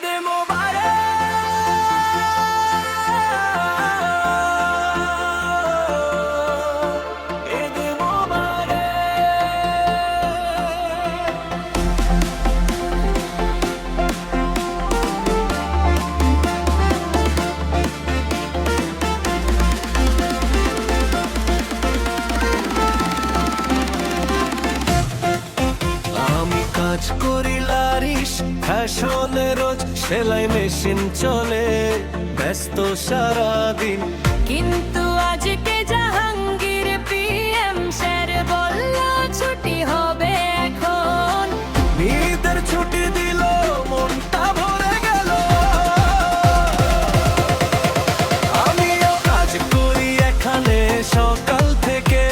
ঈদ মোবারক, ঈদ মোবারক। আমি কাজ করি লারিস ফ্যাশনে, রোজ সেলাই মেশিন চলে, ব্যস্ত সারাদিন। কিন্তু আজকে জাহাঙ্গীর পিএম স্যার বলল ছুটি হবে এখন। ঈদের ছুটি দিল, মনটা ভরে গেল। আমিও কাজ করি এখানে সকাল থেকে,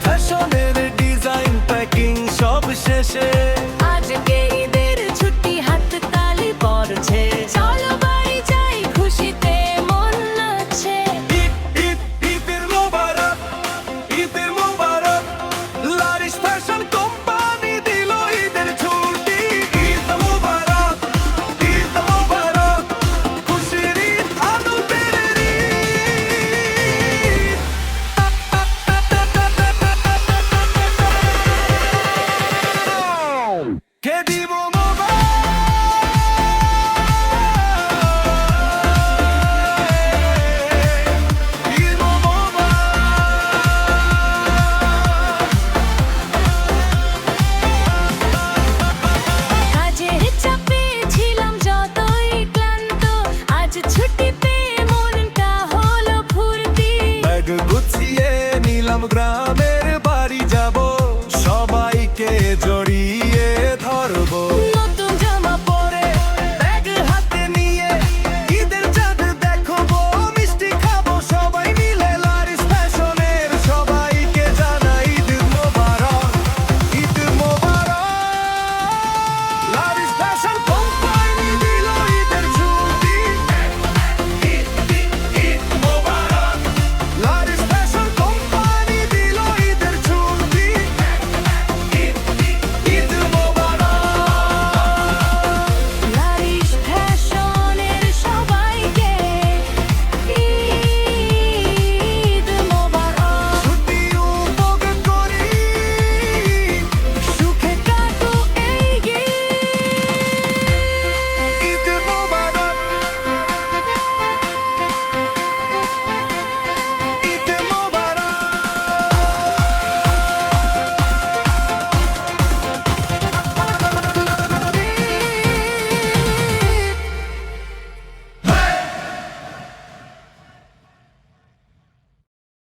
ফ্যাশনের ডিজাইন প্যাকিং সব শেষে। আজকে ঈদের ছুটি, হাত তালি পড়ছে, চলো বাড়ি যাই, খুশিতে মন নাচছে। ঈদ ঈদ ঈদের মোবারক, ঈদের মোবারক। লারিস ফ্যাশন কোম্পানি দিল ঈদের ছুটি। ঈদ মোবারক, ঈদ মোবারক। খুশির ঈদ, আনন্দের ঈদ। কে দিব কাজের চাপে ছিলাম যতই ক্লান্ত, আজ ছুটি পেয়ে মনটা হলো ফুর্তি। ব্যাগ গুছিয়ে নিলাম গ্রামে